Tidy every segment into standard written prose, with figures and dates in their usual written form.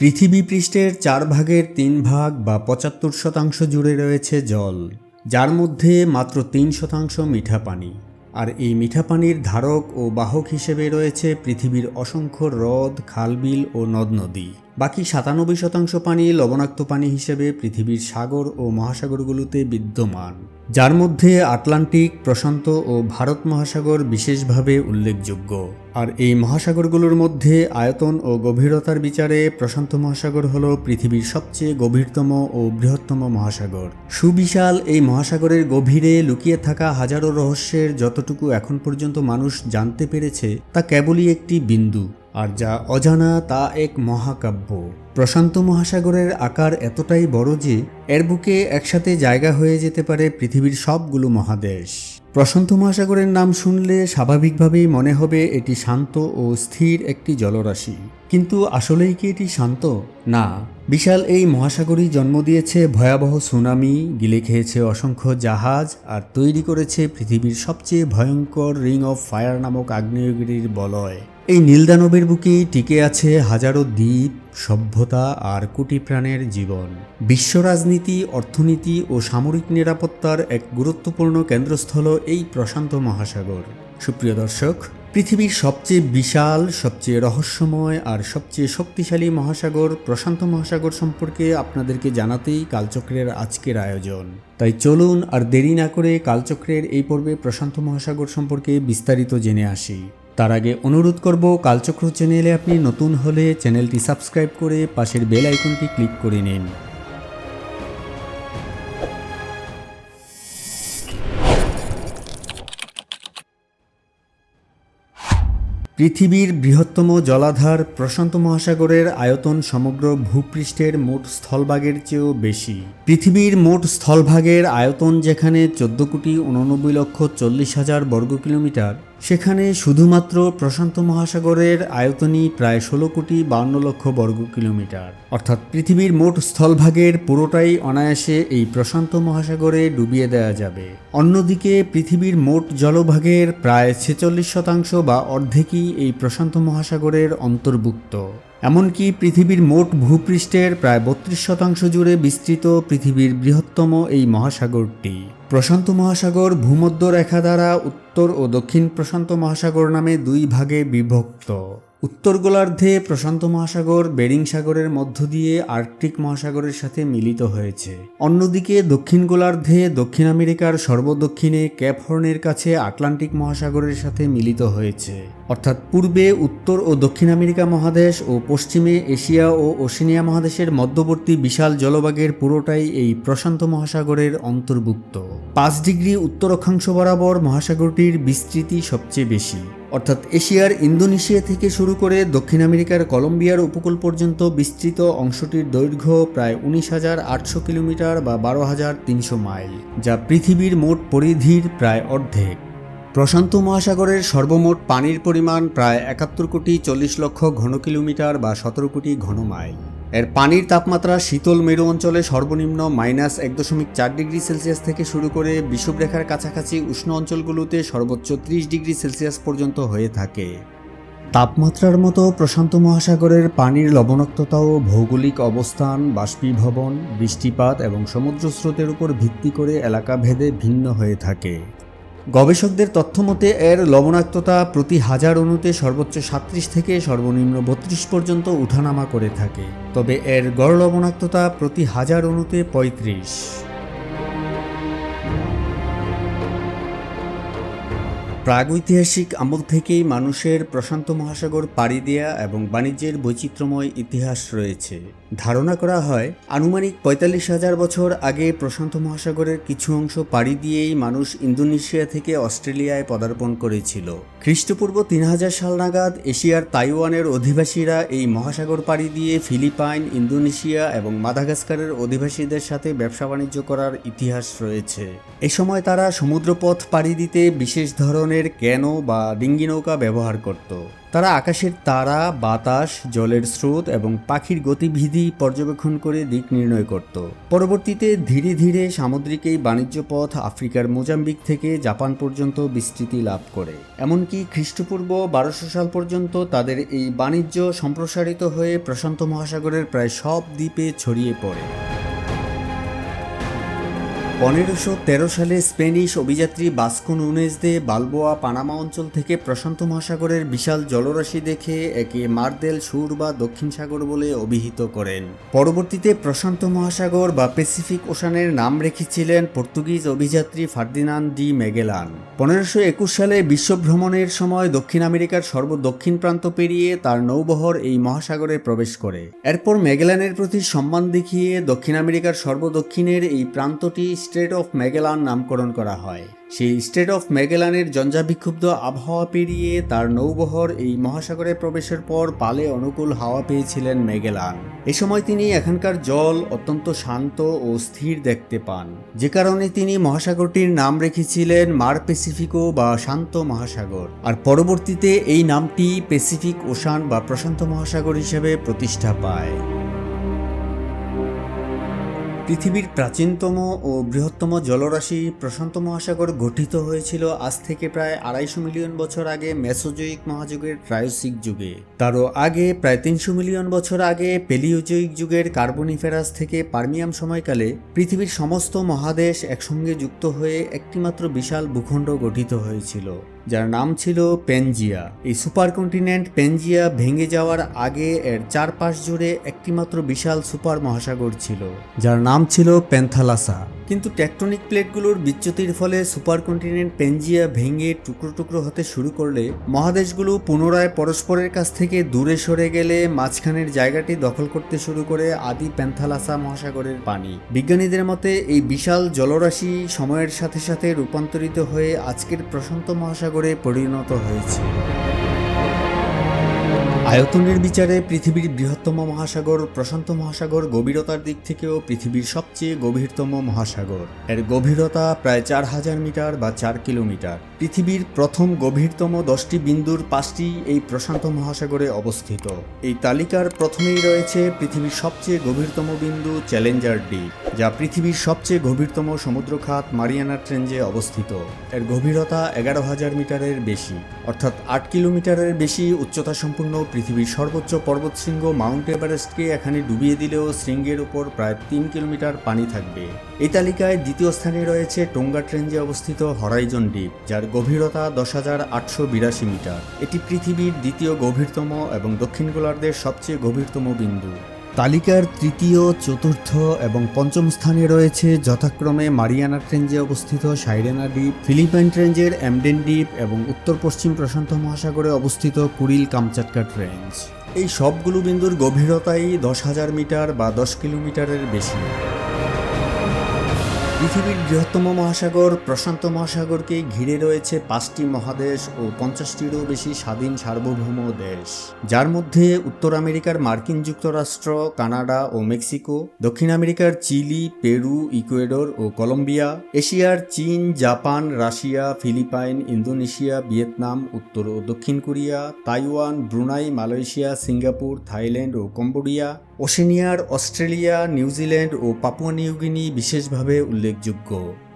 পৃথিবী পৃষ্ঠের 4 ভাগের 3 ভাগ বা 75% জুড়ে রয়েছে জল, যার মধ্যে মাত্র 3% মিঠা পানি। আর এই মিঠা পানির ধারক ও বাহক হিসেবে রয়েছে পৃথিবীর অসংখ্য হ্রদ, খালবিল ও নদ নদী। বাকি 97% পানি লবণাক্ত পানি হিসেবে পৃথিবীর সাগর ও মহাসাগরগুলোতে বিদ্যমান, যার মধ্যে আটলান্টিক, প্রশান্ত ও ভারত মহাসাগর বিশেষভাবে উল্লেখযোগ্য। আর এই মহাসাগরগুলোর মধ্যে আয়তন ও গভীরতার বিচারে প্রশান্ত মহাসাগর হল পৃথিবীর সবচেয়ে গভীরতম ও বৃহত্তম মহাসাগর। সুবিশাল এই মহাসাগরের গভীরে লুকিয়ে থাকা হাজারো রহস্যের যতটুকু এখন পর্যন্ত মানুষ জানতে পেরেছে তা কেবলই একটি বিন্দু, আর যা অজানা তা এক মহাকাব্য। প্রশান্ত মহাসাগরের আকার এতটাই বড় যে এর বুকে একসাথে জায়গা হয়ে যেতে পারে পৃথিবীর সবগুলো মহাদেশ। প্রশান্ত মহাসাগরের নাম শুনলে স্বাভাবিকভাবেই মনে হবে এটি শান্ত ও স্থির একটি জলরাশি। কিন্তু আসলেই কি এটি শান্ত? না, বিশাল এই মহাসাগরই জন্ম দিয়েছে ভয়াবহ সুনামি, গিলে খেয়েছে অসংখ্য জাহাজ, আর তৈরি করেছে পৃথিবীর সবচেয়ে ভয়ঙ্কর রিং অফ ফায়ার নামক আগ্নেয়গিরির বলয়। এই নীলদানবের বুকেই টিকে আছে হাজারো দ্বীপ, সভ্যতা আর কোটি প্রাণের জীবন। বিশ্ব রাজনীতি, অর্থনীতি ও সামরিক নিরাপত্তার এক গুরুত্বপূর্ণ কেন্দ্রস্থল এই প্রশান্ত মহাসাগর। সুপ্রিয় দর্শক, পৃথিবীর সবচেয়ে বিশাল, সবচেয়ে রহস্যময় আর সবচেয়ে শক্তিশালী মহাসাগর প্রশান্ত মহাসাগর সম্পর্কে আপনাদেরকে জানাতেই কালচক্রের আজকের আয়োজন। তাই চলুন আর দেরি না করে কালচক্রের এই পর্বে প্রশান্ত মহাসাগর সম্পর্কে বিস্তারিত জেনে আসি। তার আগে অনুরোধ করব, কালচক্র চ্যানেলে আপনি নতুন হলে চ্যানেলটি সাবস্ক্রাইব করে পাশের বেল আইকনটি ক্লিক করে নিন। পৃথিবীর বৃহত্তম জলাধার প্রশান্ত মহাসাগরের আয়তন সমগ্র ভূপৃষ্ঠের মোট স্থলভাগের চেয়েও বেশি। পৃথিবীর মোট স্থলভাগের আয়তন যেখানে 14,89,40,000 বর্গ কিলোমিটার, সেখানে শুধুমাত্র প্রশান্ত মহাসাগরের আয়তনই প্রায় 16,52,00,000 বর্গ কিলোমিটার। অর্থাৎ পৃথিবীর মোট স্থলভাগের পুরোটাই অনায়াসে এই প্রশান্ত মহাসাগরে ডুবিয়ে দেওয়া যাবে। অন্যদিকে পৃথিবীর মোট জলভাগের প্রায় 46% বা অর্ধেকই এই প্রশান্ত মহাসাগরের অন্তর্ভুক্ত। এমনকি পৃথিবীর মোট ভূপৃষ্ঠের প্রায় 32% জুড়ে বিস্তৃত পৃথিবীর বৃহত্তম এই মহাসাগরটি। প্রশান্ত মহাসাগর ভূমধ্য রেখা দ্বারা উত্তর ও দক্ষিণ প্রশান্ত মহাসাগর নামে 2 ভাগে বিভক্ত। উত্তর গোলার্ধে প্রশান্ত মহাসাগর বেরিং সাগরের মধ্য দিয়ে আর্কটিক মহাসাগরের সাথে মিলিত হয়েছে। অন্যদিকে দক্ষিণ গোলার্ধে দক্ষিণ আমেরিকার সর্বদক্ষিণে ক্যাপ হর্নের কাছে আটলান্টিক মহাসাগরের সাথে মিলিত হয়েছে। অর্থাৎ পূর্বে উত্তর ও দক্ষিণ আমেরিকা মহাদেশ ও পশ্চিমে এশিয়া ও ওশেনিয়া মহাদেশের মধ্যবর্তী বিশাল জলভাগের পুরোটাই এই প্রশান্ত মহাসাগরের অন্তর্ভুক্ত। 5 ডিগ্রি উত্তর অক্ষাংশ বরাবর মহাসাগরটির বিস্তৃতি সবচেয়ে বেশি। অর্থাৎ এশিয়ার ইন্দোনেশিয়া থেকে শুরু করে দক্ষিণ আমেরিকার কলম্বিয়ার উপকূল পর্যন্ত বিস্তৃত অংশটির দৈর্ঘ্য প্রায় 19,800 কিলোমিটার বা 12,300 মাইল, যা পৃথিবীর মোট পরিধির প্রায় অর্ধেক। প্রশান্ত মহাসাগরের সর্বমোট পানির পরিমাণ প্রায় 71,40,00,000 ঘন কিলোমিটার বা 17 কোটি ঘন মাইল। এর পানির তাপমাত্রা শীতল মেরু অঞ্চলে সর্বনিম্ন -1.4 ডিগ্রি সেলসিয়াস থেকে শুরু করে বিষুবরেখার কাছাকাছি উষ্ণ অঞ্চলগুলোতে সর্বোচ্চ 30 ডিগ্রি সেলসিয়াস পর্যন্ত হয়ে থাকে। তাপমাত্রার মতো প্রশান্ত মহাসাগরের পানির লবণাক্ততাও ভৌগোলিক অবস্থান, বাষ্পীভবন, বৃষ্টিপাত এবং সমুদ্র স্রোতের উপর ভিত্তি করে এলাকা ভেদে ভিন্ন হয়ে থাকে। গবেষকদের তথ্যমতে এর লবণাক্ততা প্রতি 1000 অণুতে সর্বোচ্চ 37 থেকে সর্বনিম্ন 32 পর্যন্ত উঠানামা করে থাকে, তবে এর গড় লবণাক্ততা প্রতি 1000 অণুতে 35। প্রাগৈতিহাসিক আমল থেকেই মানুষের প্রশান্ত মহাসাগর পাড়ি দেয়া এবং বাণিজ্যের বৈচিত্র্যময় ইতিহাস রয়েছে। ধারণা করা হয় আনুমানিক 45,000 বছর আগে প্রশান্ত মহাসাগরের কিছু অংশ পাড়ি দিয়েই মানুষ ইন্দোনেশিয়া থেকে অস্ট্রেলিয়ায় পদার্পণ করেছিল। খ্রিস্টপূর্ব 3000 সাল নাগাদ এশিয়ার তাইওয়ানের অধিবাসীরা এই মহাসাগর পাড়ি দিয়ে ফিলিপাইন, ইন্দোনেশিয়া এবং মাদাগাস্কারের অধিবাসীদের সাথে ব্যবসা বাণিজ্য করার ইতিহাস রয়েছে। এ সময় তারা সমুদ্রপথ পাড়ি দিতে বিশেষ ধরনের ক্যানো বা ডিঙ্গি নৌকা ব্যবহার করত। তারা আকাশের তারা, বাতাস, জলের স্রোত এবং পাখির গতিবিধি গতিবিধি পর্যবেক্ষণ করে দিক নির্ণয় করত। পরবর্তীতে ধীরে ধীরে সামুদ্রিক এই বাণিজ্য পথ আফ্রিকার মোজাম্বিক থেকে জাপান পর্যন্ত বিস্তৃতি লাভ করে। এমনকি খ্রিস্টপূর্ব 1200 সাল পর্যন্ত তাদের এই বাণিজ্য সম্প্রসারিত হয়ে প্রশান্ত মহাসাগরের প্রায় সব দ্বীপে ছড়িয়ে পড়ে। 1513 সালে স্পেনিশ অভিযাত্রী বাস্কো নুনেজ দে বালবোয়া পানামা অঞ্চল থেকে প্রশান্ত মহাসাগরের বিশাল জলরাশি দেখে একে মারদেল সুর বা দক্ষিণ সাগর বলে অভিহিত করেন। পরবর্তীতে প্রশান্ত মহাসাগর বা প্যাসিফিক ওশানের নাম রেখেছিলেন পর্তুগিজ অভিযাত্রী ফার্দিনান্দ ডি ম্যাগেলান। 1521 সালে বিশ্বভ্রমণের সময় দক্ষিণ আমেরিকার সর্বদক্ষিণ প্রান্ত পেরিয়ে তার নৌবহর এই মহাসাগরে প্রবেশ করে। এরপর ম্যাগেলানের প্রতি সম্মান দেখিয়ে দক্ষিণ আমেরিকার সর্বদক্ষিণের এই প্রান্তটি স্ট্রেট অফ ম্যাগেলান নামকরণ করা হয়। সেই স্ট্রেট অফ ম্যাগেলানের জঞ্জাবিক্ষুব্ধ আবহাওয়া পেরিয়ে তার নৌবহর এই মহাসাগরে প্রবেশের পর পালে অনুকূল হাওয়া পেয়েছিলেন ম্যাগেলান। এ সময় তিনি এখানকার জল অত্যন্ত শান্ত ও স্থির দেখতে পান, যে কারণে তিনি মহাসাগরটির নাম রেখেছিলেন মার প্যাসিফিকো বা শান্ত মহাসাগর। আর পরবর্তীতে এই নামটি প্যাসিফিক ওশান বা প্রশান্ত মহাসাগর হিসেবে প্রতিষ্ঠা পায়। পৃথিবীর প্রাচীনতম ও বৃহত্তম জলরাশি প্রশান্ত মহাসাগর গঠিত হয়েছিল আজ থেকে প্রায় 250 মিলিয়ন বছর আগে মেসোজোয়িক মহাযুগের ট্রায়োসিক যুগে। তারও আগে প্রায় 300 মিলিয়ন বছর আগে পেলিওজোয়িক যুগের কার্বনিফেরাস থেকে পার্মিয়াম সময়কালে পৃথিবীর সমস্ত মহাদেশ একসঙ্গে যুক্ত হয়ে একটিমাত্র বিশাল ভূখণ্ড গঠিত হয়েছিল, যার নাম ছিল প্যানজিয়া। এই সুপার কন্টিনেন্ট প্যানজিয়া ভেঙে যাওয়ার আগে এর চারপাশ জুড়ে একটিমাত্র বিশাল সুপার মহাসাগর ছিল, যার নাম ছিল প্যান্থালাসা। কিন্তু টেকটনিক প্লেটগুলোর বিচ্যুতির ফলে সুপার কন্টিনেন্ট প্যানজিয়া ভেঙে টুকরো টুকরো হতে শুরু করলে মহাদেশগুলো পুনরায় পরস্পরের কাছ থেকে দূরে সরে গেলে মাঝখানের জায়গাটি দখল করতে শুরু করে আদি প্যান্থালাসা মহাসাগরের পানি। বিজ্ঞানীদের মতে এই বিশাল জলরাশি সময়ের সাথে সাথে রূপান্তরিত হয়ে আজকের প্রশান্ত মহাসাগরে পরিণত হয়েছে। আয়তনের বিচারে পৃথিবীর বৃহত্তম মহাসাগর প্রশান্ত মহাসাগর গভীরতার দিক থেকেও পৃথিবীর সবচেয়ে গভীরতম মহাসাগর। এর গভীরতা প্রায় 4000 মিটার বা 4 কিলোমিটার। পৃথিবীর প্রথম গভীরতম 10টি বিন্দুর 5টি এই প্রশান্ত মহাসাগরে অবস্থিত। এই তালিকার প্রথমেই রয়েছে পৃথিবীর সবচেয়ে গভীরতম বিন্দু চ্যালেঞ্জার দ্বীপ, যা পৃথিবীর সবচেয়ে গভীরতম সমুদ্রখাত মারিয়ানা ট্রেঞ্জে অবস্থিত। এর গভীরতা 11,000 মিটারের বেশি, অর্থাৎ 8 কিলোমিটারের বেশি উচ্চতা সম্পূর্ণ পৃথিবীর সর্বোচ্চ পর্বতশৃঙ্গ মাউন্ট এভারেস্টকে এখানে ডুবিয়ে দিলেও শৃঙ্গের উপর প্রায় 3 কিলোমিটার পানি থাকবে। এই তালিকায় দ্বিতীয় স্থানে রয়েছে টোঙ্গা ট্রেঞ্জে অবস্থিত হরাইজন দ্বীপ, যার গভীরতা 10,882 মিটার। এটি পৃথিবীর দ্বিতীয় গভীরতম এবং দক্ষিণ গোলার্ধের সবচেয়ে গভীরতম বিন্দু। তালিকার তৃতীয়, চতুর্থ এবং পঞ্চম স্থানে রয়েছে যথাক্রমে মারিয়ানা ট্রেঞ্জে অবস্থিত সাইরেনা দ্বীপ, ফিলিপাইন ট্রেঞ্জের এমডেন দ্বীপ এবং উত্তর পশ্চিম প্রশান্ত মহাসাগরে অবস্থিত কুরিল কামচাটকা ট্রেঞ্জ। এই সবগুলো বিন্দুর গভীরতাই 10,000 মিটার বা 10 কিলোমিটারের বেশি। পৃথিবীর বৃহত্তম মহাসাগর প্রশান্ত মহাসাগরকে ঘিরে রয়েছে 5টি মহাদেশ ও 50টিরও বেশি স্বাধীন সার্বভৌম দেশ, যার মধ্যে উত্তর আমেরিকার মার্কিন যুক্তরাষ্ট্র, কানাডা ও মেক্সিকো, দক্ষিণ আমেরিকার চিলি, পেরু, ইকুয়েডর ও কলম্বিয়া, এশিয়ার চীন, Japan, Russia, Philippines, Indonesia, Vietnam, উত্তর ও দক্ষিণ Korea, Taiwan, Brunei, Malaysia, Singapore, Thailand ও কম্বোডিয়া, ওশেনিয়ার অস্ট্রেলিয়া, নিউজিল্যান্ড ও পাপুয়া নিউগিনি বিশেষভাবে উল্লেখযোগ্য।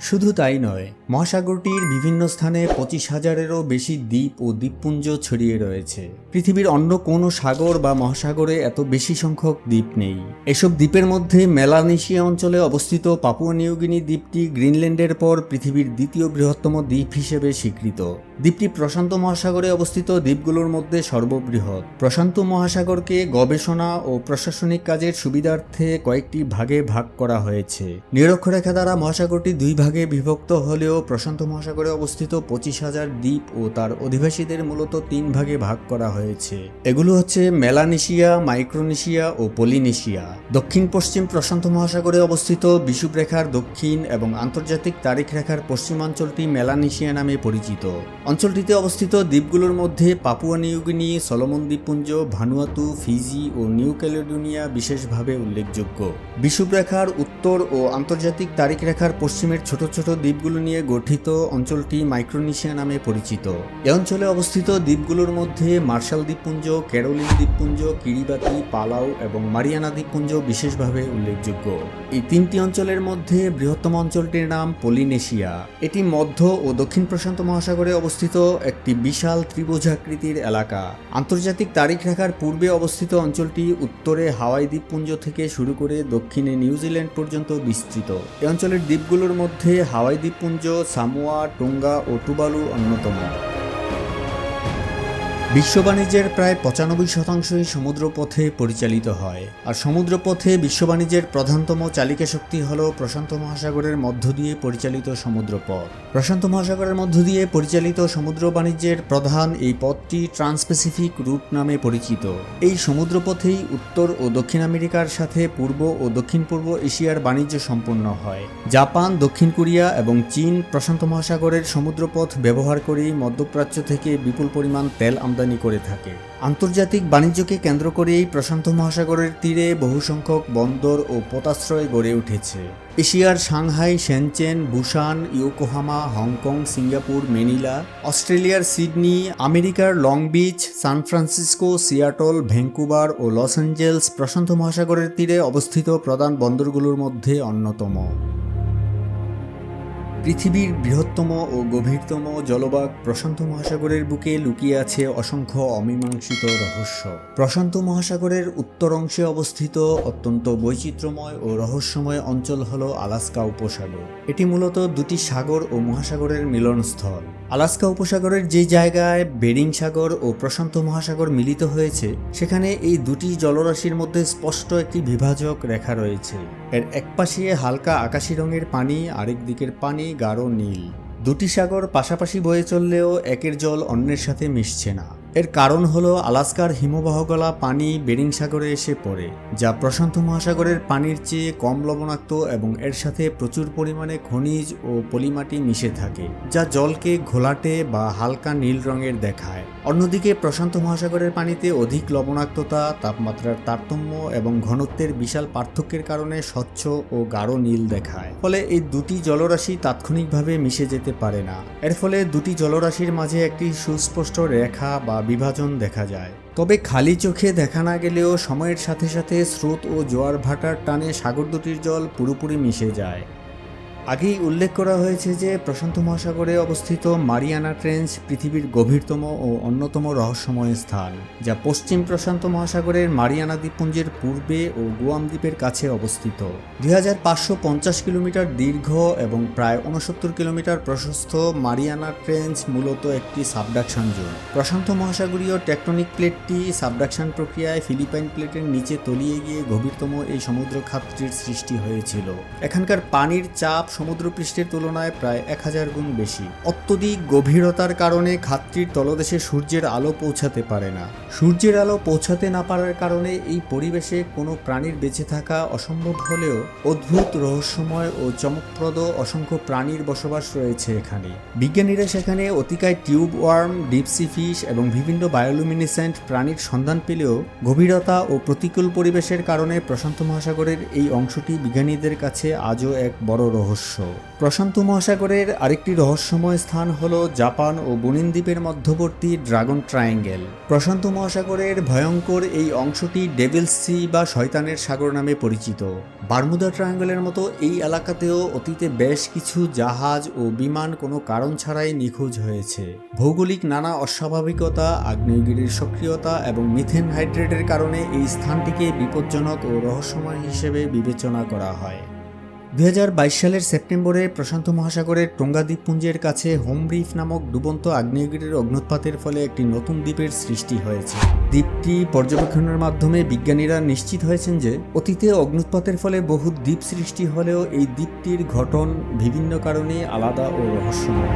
শুধু তাই নয়, মহাসাগরটির বিভিন্ন স্থানে 25,000-এরও বেশি দ্বীপ ও দ্বীপপুঞ্জ ছড়িয়ে রয়েছে। পৃথিবীর অন্য কোনো সাগর বা মহাসাগরে এত বেশি সংখ্যক দ্বীপ নেই। এসব দ্বীপের মধ্যে মেলানেশিয়া অঞ্চলে অবস্থিত পাপুয়া নিউগিনি দ্বীপটি গ্রিনল্যান্ডের পর পৃথিবীর দ্বিতীয় বৃহত্তম দ্বীপ হিসেবে স্বীকৃত। দ্বীপটি প্রশান্ত মহাসাগরে অবস্থিত দ্বীপগুলোর মধ্যে সর্ববৃহৎ। প্রশান্ত মহাসাগরকে গবেষণা ও প্রশাসনিক কাজের সুবিধার্থে কয়েকটি ভাগে ভাগ করা হয়েছে। নিরক্ষরেখা দ্বারা মহাসাগরটি দুই ভাগে বিভক্ত হলেও প্রশান্ত মহাসাগরে অবস্থিত 25,000 দ্বীপ ও তার অধিবাসীদের মূলত 3 ভাগে ভাগ করা হয়েছে। এগুলো হচ্ছে মেলানেশিয়া, মাইক্রোনেশিয়া ও পলিনেশিয়া। দক্ষিণ পশ্চিম প্রশান্ত মহাসাগরে অবস্থিত বিষুবরেখার দক্ষিণ এবং আন্তর্জাতিক তারিখ রেখার পশ্চিমাঞ্চলটি মেলানেশিয়া নামে পরিচিত। অঞ্চলটিতে অবস্থিত দ্বীপগুলোর মধ্যে পাপুয়া নিউগিনি, সলোমন দ্বীপপুঞ্জ, ভানুয়াতু, ফিজি ও নিউ ক্যালেডোনিয়া বিশেষভাবে উল্লেখযোগ্য। বিষুবরেখার উত্তর ও আন্তর্জাতিক তারিখ রেখার পশ্চিমের ছোট ছোট দ্বীপগুলো নিয়ে গঠিত অঞ্চলটি মাইক্রোনেশিয়া নামে পরিচিত। এ অঞ্চলে অবস্থিত দ্বীপগুলোর মধ্যে মার্শাল দ্বীপপুঞ্জ, ক্যারোলিন দ্বীপপুঞ্জ, কিরিবাতি, পালাউ এবং মারিয়ানা দ্বীপপুঞ্জ বিশেষভাবে উল্লেখযোগ্য। এই তিনটি অঞ্চলের মধ্যে বৃহত্তম অঞ্চলটির নাম পলিনেশিয়া। এটি মধ্য ও দক্ষিণ প্রশান্ত মহাসাগরে অবস্থিত একটি বিশাল ত্রিভুজাকৃতির এলাকা। আন্তর্জাতিক তারিখ রেখার পূর্বে অবস্থিত অঞ্চলটি উত্তরে হাওয়াই দ্বীপপুঞ্জ থেকে শুরু করে দক্ষিণে নিউজিল্যান্ড পর্যন্ত বিস্তৃত। এই অঞ্চলের দ্বীপগুলোর মধ্যে হাওয়াই দ্বীপপুঞ্জ, সামোয়া, টোঙ্গা ও টুভালু অন্যতম। বিশ্ব বাণিজ্যের প্রায় 95%ই সমুদ্রপথে পরিচালিত হয়, আর সমুদ্রপথে বিশ্ব বাণিজ্যের প্রধানতম চালিকা শক্তি হল প্রশান্ত মহাসাগরের মধ্য দিয়ে পরিচালিত সমুদ্রপথ। প্রশান্ত মহাসাগরের মধ্য দিয়ে পরিচালিত সমুদ্র বাণিজ্যের প্রধান এই পথটি ট্রান্সপ্যাসিফিক রুট নামে পরিচিত। এই সমুদ্রপথেই উত্তর ও দক্ষিণ আমেরিকার সাথে পূর্ব ও দক্ষিণ পূর্ব এশিয়ার বাণিজ্য সম্পন্ন হয়। জাপান, দক্ষিণ কোরিয়া এবং চীন প্রশান্ত মহাসাগরের সমুদ্রপথ ব্যবহার করেই মধ্যপ্রাচ্য থেকে বিপুল পরিমাণ তেল আমদানি করে থাকে। আন্তর্জাতিক বাণিজ্যকে কেন্দ্র করেই প্রশান্ত মহাসাগরের তীরে বহু সংখ্যক বন্দর ও পোতাশ্রয় গড়ে উঠেছে। এশিয়ার Shanghai, Shenzhen, Busan, Yokohama, Hong Kong, Singapore, Manila, অস্ট্রেলিয়ার সিডনি, আমেরিকার Long Beach, San Francisco, Seattle, Vancouver ও লস অ্যাঞ্জেলস প্রশান্ত মহাসাগরের তীরে অবস্থিত প্রধান বন্দরগুলোর মধ্যে অন্যতম। পৃথিবীর বৃহত্তম ও গভীরতম জলভাগ প্রশান্ত মহাসাগরের বুকে লুকিয়ে আছে অসংখ্য অমীমাংসিত রহস্য। প্রশান্ত মহাসাগরের উত্তর অংশে অবস্থিত অত্যন্ত বৈচিত্র্যময় ও রহস্যময় অঞ্চল হল আলাস্কা উপসাগর। এটি মূলত দুটি সাগর ও মহাসাগরের মিলনস্থল। আলাস্কা উপসাগরের যে জায়গায় বেরিং সাগর ও প্রশান্ত মহাসাগর মিলিত হয়েছে, সেখানে এই দুটি জলরাশির মধ্যে স্পষ্ট একটি বিভাজক রেখা রয়েছে। এর একপাশে হালকা আকাশি রঙের পানি, আরেক দিকের পানি গাঢ় নীল। দুটি সাগর পাশাপাশি বয়ে চললেও একের জল অন্যের সাথে মিশছে না। এর কারণ হলো আলাস্কার হিমবাহ গলা পানি বেরিং সাগরে এসে পড়ে, যা প্রশান্ত মহাসাগরের পানির চেয়ে কম লবণাক্ত এবং এর সাথে প্রচুর পরিমাণে খনিজ ও পলিমাটি মিশে থাকে, যা জলকে ঘোলাটে বা হালকা নীল রঙের দেখায়। অন্যদিকে প্রশান্ত মহাসাগরের পানিতে অধিক লবণাক্ততা, তাপমাত্রার তারতম্য এবং ঘনত্বের বিশাল পার্থক্যের কারণে স্বচ্ছ ও গাঢ় নীল দেখায়। ফলে এই দুটি জলরাশি তাৎক্ষণিকভাবে মিশে যেতে পারে না। এর ফলে দুটি জলরাশির মাঝে একটি সুস্পষ্ট রেখা বা বিভাজন দেখা যায়। তবে খালি চোখে দেখা না গেলেও সময়ের সাথে সাথে স্রোত ও জোয়ার ভাটার টানে সাগর দুটির জল পুরোপুরি মিশে যায়। আগেই উল্লেখ করা হয়েছে যে প্রশান্ত মহাসাগরে অবস্থিত মারিয়ানা ট্রেঞ্চ পৃথিবীর গভীরতম ও অন্যতম রহস্যময় স্থান, যা পশ্চিম প্রশান্ত মহাসাগরের মারিয়ানা দ্বীপপুঞ্জের পূর্বে ও গুয়াম দ্বীপের কাছে অবস্থিত। 2550 কিলোমিটার দীর্ঘ এবং প্রায় 69 কিলোমিটার প্রশস্ত মারিয়ানা ট্রেঞ্চ মূলত একটি সাবডাকশন জোন। প্রশান্ত মহাসাগরীয় টেকটনিক প্লেটটি সাবডাকশন প্রক্রিয়ায় ফিলিপাইন প্লেটের নিচে তলিয়ে গিয়ে গভীরতম এই সমুদ্র খাতটির সৃষ্টি হয়েছিল। এখানকার পানির চাপ সমুদ্রপৃষ্ঠের তুলনায় প্রায় 1000 গুণ বেশি। অত্যধিক গভীরতার কারণে খাতটির তলদেশে সূর্যের আলো পৌঁছাতে পারে না। সূর্যের আলো পৌঁছাতে না পারার কারণে এই পরিবেশে কোনো প্রাণীর বেঁচে থাকা অসম্ভব হলেও অদ্ভুত, রহস্যময় ও চমকপ্রদ অসংখ্য প্রাণীর বসবাস রয়েছে এখানে। বিজ্ঞানীরা সেখানে অতিকায় টিউব ওয়ার্ম, ডিপসি ফিশ এবং বিভিন্ন বায়োলুমিনেসেন্ট প্রাণীর সন্ধান পেলেও গভীরতা ও প্রতিকূল পরিবেশের কারণে প্রশান্ত মহাসাগরের এই অংশটি বিজ্ঞানীদের কাছে আজও এক বড় রহস্য। প্রশান্ত মহাসাগরের আরেকটি রহস্যময় স্থান হল জাপান ও বুনিন দ্বীপের মধ্যবর্তী ড্রাগন ট্রায়াঙ্গেল। প্রশান্ত মহাসাগরের ভয়ঙ্কর এই অংশটি ডেভিলস সি বা শয়তানের সাগর নামে পরিচিত। বারমুদা ট্রায়াঙ্গেলের মতো এই এলাকাতেও অতীতে বেশ কিছু জাহাজ ও বিমান কোনো কারণ ছাড়াই নিখোঁজ হয়েছে। ভৌগোলিক নানা অস্বাভাবিকতা, আগ্নেয়গিরির সক্রিয়তা এবং মিথেন হাইড্রেটের কারণে এই স্থানটিকে বিপজ্জনক ও রহস্যময় হিসেবে বিবেচনা করা হয়। 2022 সালের সেপ্টেম্বরে প্রশান্ত মহাসাগরের টোঙ্গা দ্বীপপুঞ্জের কাছে হোম রিফ নামক ডুবন্ত আগ্নেয়গিরির অগ্নুৎপাতের ফলে একটি নতুন দ্বীপের সৃষ্টি হয়েছে। দ্বীপটি পর্যবেক্ষণের মাধ্যমে বিজ্ঞানীরা নিশ্চিত হয়েছেন যে অতীতে অগ্নুৎপাতের ফলে বহু দ্বীপ সৃষ্টি হলেও এই দ্বীপটির গঠন বিভিন্ন কারণে আলাদা ও রহস্যময়।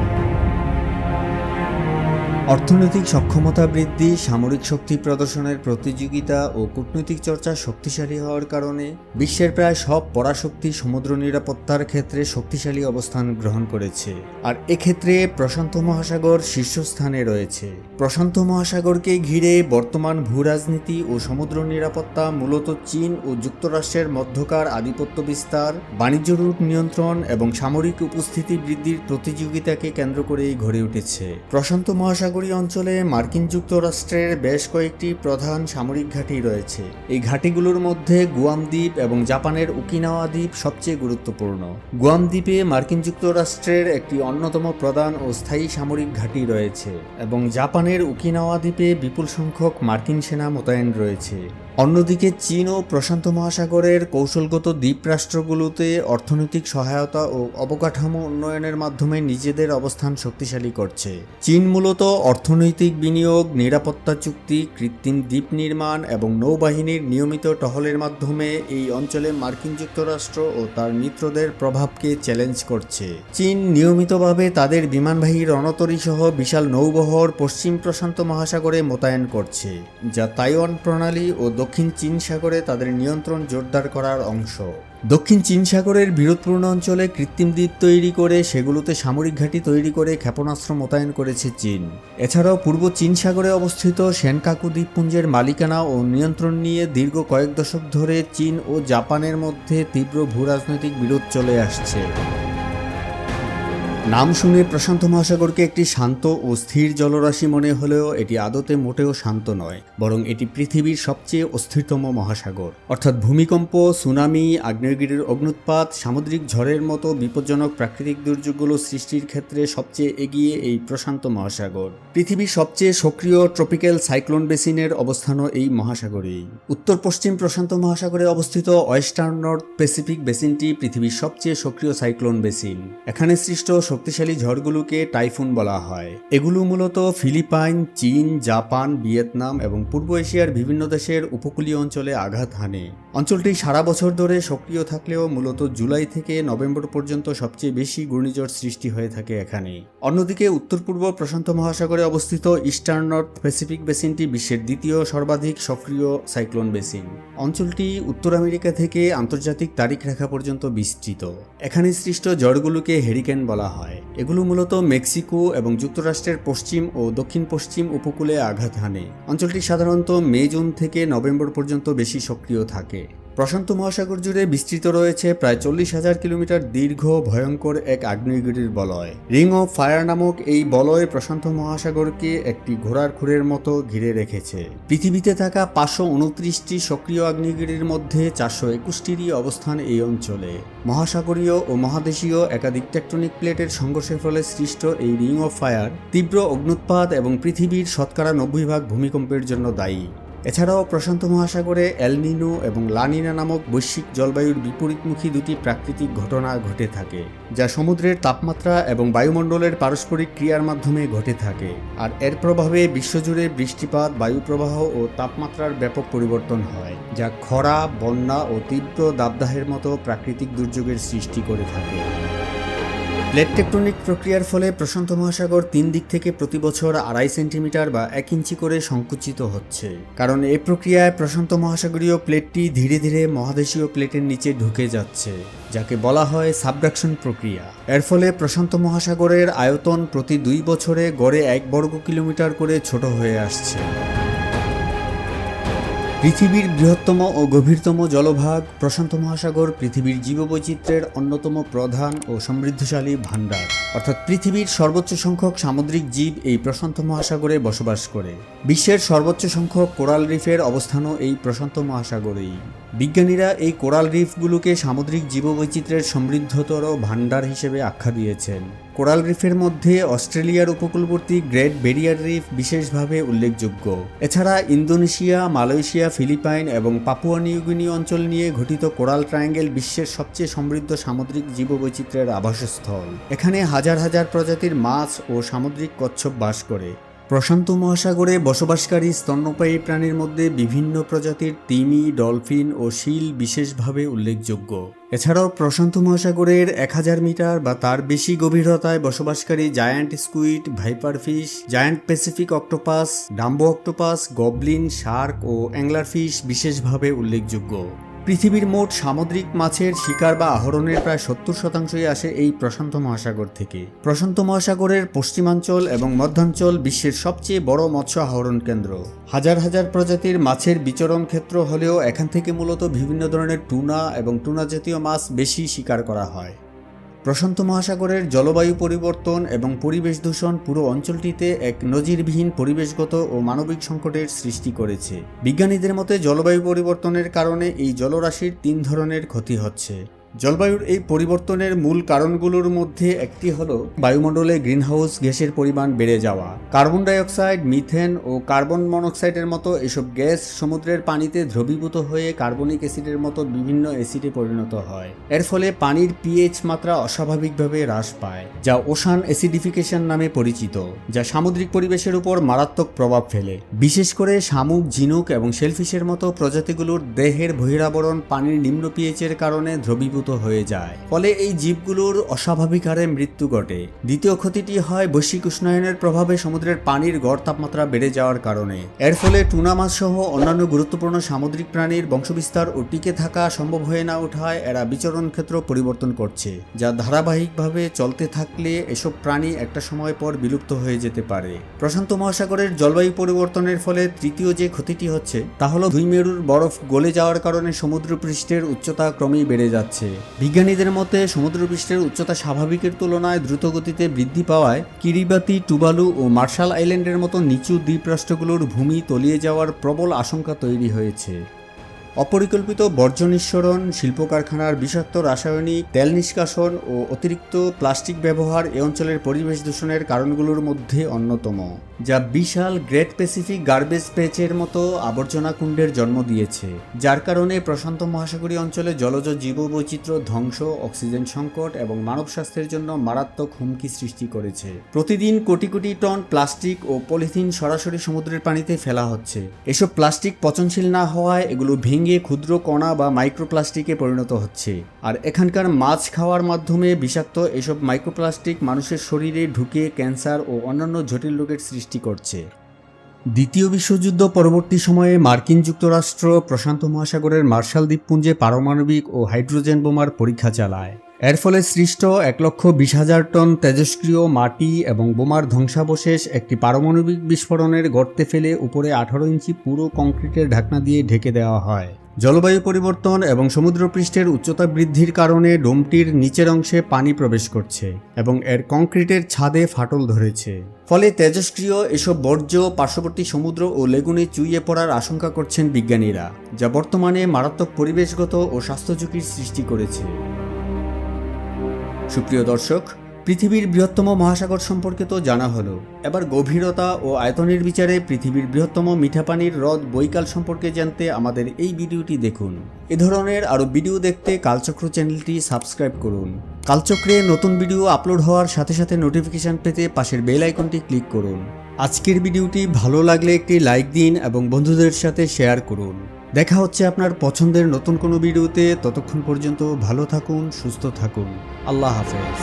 অর্থনৈতিক সক্ষমতা বৃদ্ধি, সামরিক শক্তি প্রদর্শনের প্রতিযোগিতা ও কূটনৈতিক চর্চা শক্তিশালী হওয়ার কারণে বিশ্বের প্রায় সব পরাশক্তি সমুদ্র নিরাপত্তার ক্ষেত্রে শক্তিশালী অবস্থান গ্রহণ করেছে। আর এক্ষেত্রে প্রশান্ত মহাসাগর শীর্ষস্থানে রয়েছে। প্রশান্ত মহাসাগরকে ঘিরে বর্তমান ভূরাজনীতি ও সমুদ্র নিরাপত্তা মূলত চীন ও যুক্তরাষ্ট্রের মধ্যকার আধিপত্য বিস্তার, বাণিজ্য রুট নিয়ন্ত্রণ এবং সামরিক উপস্থিতি বৃদ্ধির প্রতিযোগিতাকে কেন্দ্র করেই গড়ে উঠেছে। প্রশান্ত মহাসাগরীয় অঞ্চলে মার্কিন যুক্তরাষ্ট্রের বেশ কয়েকটি প্রধান সামরিক ঘাঁটি রয়েছে। এই ঘাঁটিগুলোর মধ্যে গুয়াম দ্বীপ এবং জাপানের ওকিনাওয়া দ্বীপ সবচেয়ে গুরুত্বপূর্ণ। গুয়াম দ্বীপে মার্কিন যুক্তরাষ্ট্রের একটি অন্যতম প্রধান ও স্থায়ী সামরিক ঘাঁটি রয়েছে এবং জাপানের ওকিনাওয়া দ্বীপে বিপুল সংখ্যক মার্কিন সেনা মোতায়েন রয়েছে। অন্যদিকে চীন ও প্রশান্ত মহাসাগরের কৌশলগত দ্বীপরাষ্ট্রগুলোতে অর্থনৈতিক সহায়তা ও অবকাঠামো উন্নয়নের মাধ্যমে নিজেদের অবস্থান শক্তিশালী করছে। চীন মূলত অর্থনৈতিক বিনিয়োগ, নিরাপত্তা চুক্তি, কৃত্রিম দ্বীপ নির্মাণ এবং নৌবাহিনীর নিয়মিত টহলের মাধ্যমে এই অঞ্চলে মার্কিন যুক্তরাষ্ট্র ও তার মিত্রদের প্রভাবকে চ্যালেঞ্জ করছে। চীন নিয়মিতভাবে তাদের বিমানবাহী রণতরী সহ বিশাল নৌবহর পশ্চিম প্রশান্ত মহাসাগরে মোতায়েন করছে, যা তাইওয়ান প্রণালী ও দক্ষিণ চীন সাগরে তাদের নিয়ন্ত্রণ জোরদার করার অংশ। দক্ষিণ চীন সাগরের বিরোধপূর্ণ অঞ্চলে কৃত্রিম দ্বীপ তৈরি করে সেগুলোতে সামরিক ঘাঁটি তৈরি করে ক্ষেপণাস্ত্র মোতায়েন করেছে চীন। এছাড়াও পূর্ব চীন সাগরে অবস্থিত সেনকাকু দ্বীপপুঞ্জের মালিকানা ও নিয়ন্ত্রণ নিয়ে দীর্ঘ কয়েক দশক ধরে চীন ও জাপানের মধ্যে তীব্র ভূরাজনৈতিক বিরোধ চলে আসছে। নাম শুনে প্রশান্ত মহাসাগরকে একটি শান্ত ও স্থির জলরাশি মনে হলেও এটি আদতে মোটেও শান্ত নয়, বরং এটি পৃথিবীর সবচেয়ে অস্থিরতম মহাসাগর। অর্থাৎ ভূমিকম্প, সুনামি, আগ্নেয়গিরির অগ্নুৎপাত, সামুদ্রিক ঝড়ের মতো বিপজ্জনক প্রাকৃতিক দুর্যোগগুলো সৃষ্টির ক্ষেত্রে সবচেয়ে এগিয়ে এই প্রশান্ত মহাসাগর। পৃথিবীর সবচেয়ে সক্রিয় ট্রপিক্যাল সাইক্লোন বেসিনের অবস্থানও এই মহাসাগরেই। উত্তর পশ্চিম প্রশান্ত মহাসাগরে অবস্থিত ওয়েস্টার্ন নর্থ প্যাসিফিক বেসিনটি পৃথিবীর সবচেয়ে সক্রিয় সাইক্লোন বেসিন। এখানে সৃষ্ট শক্তিশালী ঝড়গুলোকে টাইফুন বলা হয়। এগুলো মূলত ফিলিপাইন, চীন, জাপান, ভিয়েতনাম এবং পূর্ব এশিয়ার বিভিন্ন দেশের উপকূলীয় অঞ্চলে আঘাত হানে। অঞ্চলটি সারা বছর ধরে সক্রিয় থাকলেও মূলত জুলাই থেকে নভেম্বর পর্যন্ত সবচেয়ে বেশি ঘূর্ণিঝড় সৃষ্টি হয়ে থাকে এখানে। অন্যদিকে উত্তর পূর্ব প্রশান্ত মহাসাগরে অবস্থিত ইস্টার্ন নর্থ প্যাসিফিক বেসিনটি বিশ্বের দ্বিতীয় সর্বাধিক সক্রিয় সাইক্লোন বেসিন। অঞ্চলটি উত্তর আমেরিকা থেকে আন্তর্জাতিক তারিখ রেখা পর্যন্ত বিস্তৃত। এখানে সৃষ্ট ঝড়গুলোকে হেরিকেন বলা হয়। এগুলো মূলত মেক্সিকো এবং যুক্তরাষ্ট্রের পশ্চিম ও দক্ষিণ পশ্চিম উপকূলে আঘাত হানে। অঞ্চলটি সাধারণত মে-জুন থেকে নভেম্বর পর্যন্ত বেশি সক্রিয় থাকে। প্রশান্ত মহাসাগর জুড়ে বিস্তৃত রয়েছে প্রায় 40,000 কিলোমিটার দীর্ঘ ভয়ঙ্কর এক আগ্নেয়গিরির বলয়। রিং অফ ফায়ার নামক এই বলয় প্রশান্ত মহাসাগরকে একটি ঘোড়ার খুরের মতো ঘিরে রেখেছে। পৃথিবীতে থাকা 529টি সক্রিয় আগ্নেয়গিরির মধ্যে 421টিরই অবস্থান এই অঞ্চলে। মহাসাগরীয় ও মহাদেশীয় একাধিক টেকটনিক প্লেটের সংঘর্ষের ফলে সৃষ্ট এই রিং অফ ফায়ার তীব্র অগ্নুৎপাত এবং পৃথিবীর শতকরা 90% ভূমিকম্পের জন্য দায়ী। এছাড়াও প্রশান্ত মহাসাগরে এল নিনো এবং লা নিনা নামক বৈশ্বিক জলবায়ুর বিপরীতমুখী দুটি প্রাকৃতিক ঘটনা ঘটে থাকে, যা সমুদ্রের তাপমাত্রা এবং বায়ুমণ্ডলের পারস্পরিক ক্রিয়ার মাধ্যমে ঘটে থাকে। আর এর প্রভাবে বিশ্বজুড়ে বৃষ্টিপাত, বায়ুপ্রবাহ ও তাপমাত্রার ব্যাপক পরিবর্তন হয়, যা খরা, বন্যা ও তীব্র দাবদাহের মতো প্রাকৃতিক দুর্যোগের সৃষ্টি করে থাকে। প্লেট টেকটনিক প্রক্রিয়ার ফলে প্রশান্ত মহাসাগর 3 দিক থেকে প্রতি বছর 2.5 সেন্টিমিটার বা 1 ইঞ্চি করে সংকুচিত হচ্ছে। কারণ এই প্রক্রিয়ায় প্রশান্ত মহাসাগরীয় প্লেটটি ধীরে ধীরে মহাদেশীয় প্লেটের নিচে ঢুকে যাচ্ছে, যাকে বলা হয় সাবডাকশন প্রক্রিয়া। এর ফলে প্রশান্ত মহাসাগরের আয়তন প্রতি 2 বছরে গড়ে 1 বর্গ কিলোমিটার করে ছোট হয়ে আসছে। পৃথিবীর বৃহত্তম ও গভীরতম জলভাগ প্রশান্ত মহাসাগর পৃথিবীর জীববৈচিত্র্যের অন্যতম প্রধান ও সমৃদ্ধশালী ভাণ্ডার। অর্থাৎ পৃথিবীর সর্বোচ্চ সংখ্যক সামুদ্রিক জীব এই প্রশান্ত মহাসাগরে বসবাস করে। বিশ্বের সর্বোচ্চ সংখ্যক কোরাল রিফের অবস্থানও এই প্রশান্ত মহাসাগরেই। বিজ্ঞানীরা এই কোরাল রিফগুলোকে সামুদ্রিক জীববৈচিত্র্যের সমৃদ্ধতর ভাণ্ডার হিসেবে আখ্যা দিয়েছেন। কোরাল রিফের মধ্যে অস্ট্রেলিয়ার উপকূলবর্তী গ্রেট ব্যারিয়ার রিফ বিশেষভাবে উল্লেখযোগ্য। এছাড়া ইন্দোনেশিয়া, মালয়েশিয়া, ফিলিপাইন এবং পাপুয়া নিউগিনি অঞ্চল নিয়ে গঠিত কোরাল ট্রায়াঙ্গেল বিশ্বের সবচেয়ে সমৃদ্ধ সামুদ্রিক জীববৈচিত্র্যের আবাসস্থল। এখানে হাজার হাজার প্রজাতির মাছ ও সামুদ্রিক কচ্ছপ বাস করে। প্রশান্ত মহাসাগরে বসবাসকারী স্তন্যপায়ী প্রাণীর মধ্যে বিভিন্ন প্রজাতির তিমি, ডলফিন ও শীল বিশেষভাবে উল্লেখযোগ্য। এছাড়াও প্রশান্ত মহাসাগরের 1000 মিটার বা তার বেশি গভীরতায় বসবাসকারী giant squid, viper fish, giant Pacific octopus, Dumbo octopus, goblin, shark ও অ্যাংলার ফিশ বিশেষভাবে উল্লেখযোগ্য। পৃথিবীর মোট সামুদ্রিক মাছের শিকার বা আহরণের প্রায় 70% আসে এই প্রশান্ত মহাসাগর থেকে। প্রশান্ত মহাসাগরের পশ্চিমাঞ্চল এবং মধ্যাঞ্চল বিশ্বের সবচেয়ে বড় মৎস্য আহরণ কেন্দ্র। হাজার হাজার প্রজাতির মাছের বিচরণ ক্ষেত্র হলেও এখান থেকে মূলত বিভিন্ন ধরনের টুনা এবং টুনা জাতীয় মাছ বেশি শিকার করা হয়। প্রশান্ত মহাসাগরের জলবায়ু পরিবর্তন এবং পরিবেশ দূষণ পুরো অঞ্চলটিতে এক নজিরবিহীন পরিবেশগত ও মানবিক সংকটের সৃষ্টি করেছে। বিজ্ঞানীদের মতে জলবায়ু পরিবর্তনের কারণে এই জলরাশির 3 ধরনের ক্ষতি হচ্ছে। জলবায়ুর এই পরিবর্তনের মূল কারণগুলোর মধ্যে একটি হলো বায়ুমণ্ডলে গ্রিনহাউস গ্যাসের পরিমাণ বেড়ে যাওয়া। কার্বন ডাইঅক্সাইড, মিথেন ও কার্বন মনোক্সাইডের মতো এসব গ্যাস সমুদ্রের পানিতে দ্রবীভূত হয়ে কার্বনিক অ্যাসিডের মতো বিভিন্ন অ্যাসিডে পরিণত হয়। এর ফলে পানির পিএইচ মাত্রা অস্বাভাবিকভাবে হ্রাস পায়, যা ওশান অ্যাসিডিফিকেশন নামে পরিচিত, যা সামুদ্রিক পরিবেশের উপর মারাত্মক প্রভাব ফেলে। বিশেষ করে শামুক, ঝিনুক এবং শেলফিশের মতো প্রজাতিগুলোর দেহের বহিরাবরণ পানির নিম্ন পিএইচের কারণে দ্রবীভূত হয়ে যায়, ফলে এই জীবগুলোর অস্বাভাবিক হারে মৃত্যু ঘটে। দ্বিতীয় ক্ষতিটি হয় বৈশ্বিক উষ্ণায়নের প্রভাবে সমুদ্রের পানির গড় তাপমাত্রা বেড়ে যাওয়ার কারণে। এর ফলে টুনা মাছ সহ অন্যান্য গুরুত্বপূর্ণ সামুদ্রিক প্রাণীর বংশবিস্তার ও টিকে থাকা সম্ভব হয়ে না ওঠায় এরা বিচরণ ক্ষেত্র পরিবর্তন করছে, যা ধারাবাহিকভাবে চলতে থাকলে এসব প্রাণী একটা সময় পর বিলুপ্ত হয়ে যেতে পারে। প্রশান্ত মহাসাগরের জলবায়ু পরিবর্তনের ফলে তৃতীয় যে ক্ষতিটি হচ্ছে তা হলো 2 মেরুর বরফ গলে যাওয়ার কারণে সমুদ্রপৃষ্ঠের উচ্চতা ক্রমেই বেড়ে যাচ্ছে। বিজ্ঞানীদের মতে সমুদ্রপৃষ্ঠের উচ্চতা স্বাভাবিকের তুলনায় দ্রুতগতিতে বৃদ্ধি পাওয়ায় কিরিবাতি, টুভালু ও মার্শাল আইল্যান্ডের মতো নিচু দ্বীপরাষ্ট্রগুলোর ভূমি তলিয়ে যাওয়ার প্রবল আশঙ্কা তৈরি হয়েছে। অপরিকল্পিত বর্জ্য নিঃসরণ, শিল্প কারখানার বিষাক্ত রাসায়নিক তেল নিষ্কাশন ও অতিরিক্ত প্লাস্টিক ব্যবহার এ অঞ্চলের পরিবেশ দূষণের কারণগুলোর মধ্যে অন্যতম, যা বিশাল গ্রেট প্যাসিফিক গার্বেজ প্যাচের মতো আবর্জনা কুণ্ডের জন্ম দিয়েছে, যার কারণে প্রশান্ত মহাসাগরীয় অঞ্চলে জলজ জীববৈচিত্র্য ধ্বংস, অক্সিজেন সংকট এবং মানব স্বাস্থ্যের জন্য মারাত্মক হুমকি সৃষ্টি করেছে। প্রতিদিন কোটি কোটি টন প্লাস্টিক ও পলিথিন সরাসরি সমুদ্রের পানিতে ফেলা হচ্ছে। এসব প্লাস্টিক পচনশীল না হওয়ায় এগুলো ভেঙে ক্ষুদ্র কণা বা মাইক্রোপ্লাস্টিকে পরিণত হচ্ছে, আর এখানকার মাছ খাওয়ার মাধ্যমে বিষাক্ত এসব মাইক্রোপ্লাস্টিক মানুষের শরীরে ঢুকে ক্যান্সার ও অন্যান্য জটিল রোগের সৃষ্টি করছে। দ্বিতীয় বিশ্বযুদ্ধ পরবর্তী সময়ে মার্কিন যুক্তরাষ্ট্র প্রশান্ত মহাসাগরের মার্শাল দ্বীপপুঞ্জে পারমাণবিক ও হাইড্রোজেন বোমার পরীক্ষা চালায়। এর ফলে সৃষ্ট 1,20,000 টন তেজস্ক্রিয় মাটি এবং বোমার ধ্বংসাবশেষ একটি পারমাণবিক বিস্ফোরণের গর্তে ফেলে উপরে 18 ইঞ্চি পুরো কংক্রিটের ঢাকনা দিয়ে ঢেকে দেওয়া হয়। জলবায়ু পরিবর্তন এবং সমুদ্রপৃষ্ঠের উচ্চতা বৃদ্ধির কারণে ডোমটির নিচের অংশে পানি প্রবেশ করছে এবং এর কংক্রিটের ছাদে ফাটল ধরেছে। ফলে তেজস্ক্রিয় এসব বর্জ্য পার্শ্ববর্তী সমুদ্র ও লেগুনে চুইয়ে পড়ার আশঙ্কা করছেন বিজ্ঞানীরা, যা বর্তমানে মারাত্মক পরিবেশগত ও স্বাস্থ্য ঝুঁকির সৃষ্টি করেছে। সুপ্রিয় দর্শক, পৃথিবীর বৃহত্তম মহাসাগর সম্পর্কে তো জানা হলো, এবার গভীরতা ও আয়তনের বিচারে পৃথিবীর বৃহত্তম মিঠা পানির হ্রদ বৈকাল সম্পর্কে জানতে আমাদের এই ভিডিওটি দেখুন। এ ধরনের আরও ভিডিও দেখতে কালচক্র চ্যানেলটি সাবস্ক্রাইব করুন। কালচক্রে নতুন ভিডিও আপলোড হওয়ার সাথে সাথে নোটিফিকেশন পেতে পাশের বেল আইকনটি ক্লিক করুন। আজকের ভিডিওটি ভালো লাগলে একটি লাইক দিন এবং বন্ধুদের সাথে শেয়ার করুন। দেখা হচ্ছে আপনার পছন্দের নতুন কোনো ভিডিওতে। ততক্ষণ পর্যন্ত ভালো থাকুন, সুস্থ থাকুন। আল্লাহ হাফেজ।